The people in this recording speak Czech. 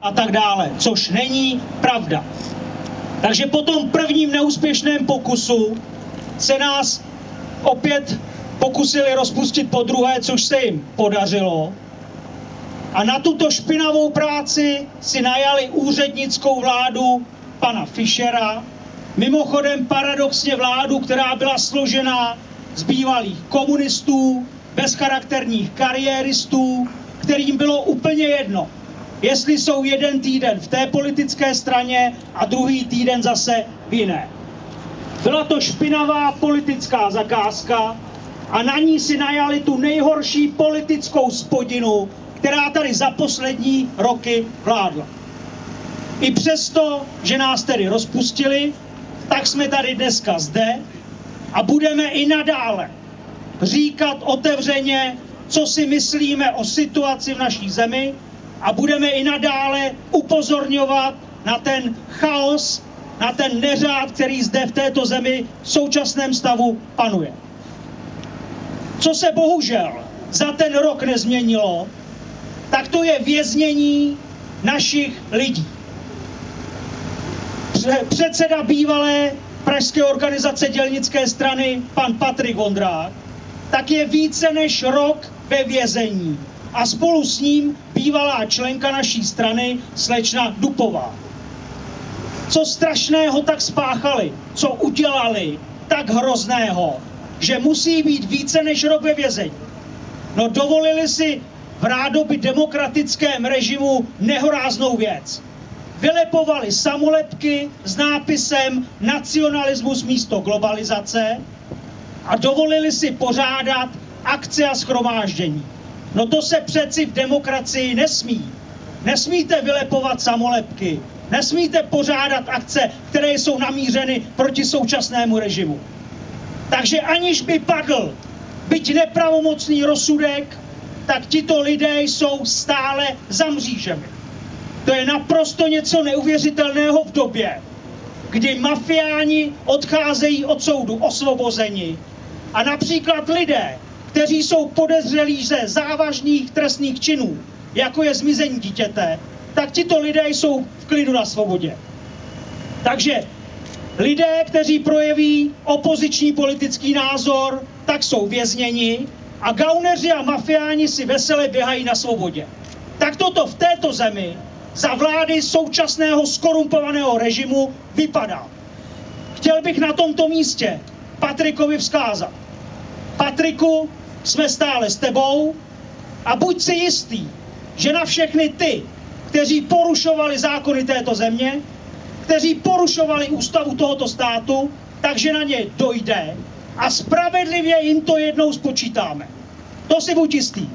a tak dále, což není pravda. Takže po tom prvním neúspěšném pokusu se nás opět pokusili rozpustit po druhé, což se jim podařilo. A na tuto špinavou práci si najali úřednickou vládu pana Fischera, mimochodem paradoxně vládu, která byla složená z bývalých komunistů, bezcharakterních kariéristů, kterým bylo úplně jedno, jestli jsou jeden týden v té politické straně a druhý týden zase v jiné. Byla to špinavá politická zakázka a na ní si najali tu nejhorší politickou spodinu, která tady za poslední roky vládla. I přesto, že nás tedy rozpustili, tak jsme tady dneska zde a budeme i nadále říkat otevřeně, co si myslíme o situaci v naší zemi a budeme i nadále upozorňovat na ten chaos, na ten neřád, který zde v této zemi v současném stavu panuje. Co se bohužel za ten rok nezměnilo, tak to je věznění našich lidí. Předseda bývalé pražské organizace dělnické strany, pan Patrik Vondrák, tak je více než rok ve vězení a spolu s ním bývalá členka naší strany, slečna Dupová. Co strašného tak spáchali, co udělali tak hrozného, že musí být více než rok ve vězení. No dovolili si v rádoby demokratickém režimu nehoráznou věc. Vylepovali samolepky s nápisem nacionalismus místo globalizace a dovolili si pořádat akce a shromáždění. No to se přeci v demokracii nesmí. Nesmíte vylepovat samolepky, nesmíte pořádat akce, které jsou namířeny proti současnému režimu. Takže aniž by padl, byť nepravomocný rozsudek, tak tito lidé jsou stále za mřížemi. To je naprosto něco neuvěřitelného v době, kdy mafiáni odcházejí od soudu osvobozeni a například lidé, kteří jsou podezřelí ze závažných trestných činů, jako je zmizení dítěte, tak tito lidé jsou v klidu na svobodě. Takže lidé, kteří projeví opoziční politický názor, tak jsou vězněni a gauneři a mafiáni si vesele běhají na svobodě. Tak toto v této zemi za vlády současného skorumpovaného režimu vypadá. Chtěl bych na tomto místě Patrikovi vzkázat. Patriku, jsme stále s tebou a buď si jistý, že na všechny ty, kteří porušovali zákony této země, kteří porušovali ústavu tohoto státu, takže na ně dojde a spravedlivě jim to jednou spočítáme. To si buď jistý.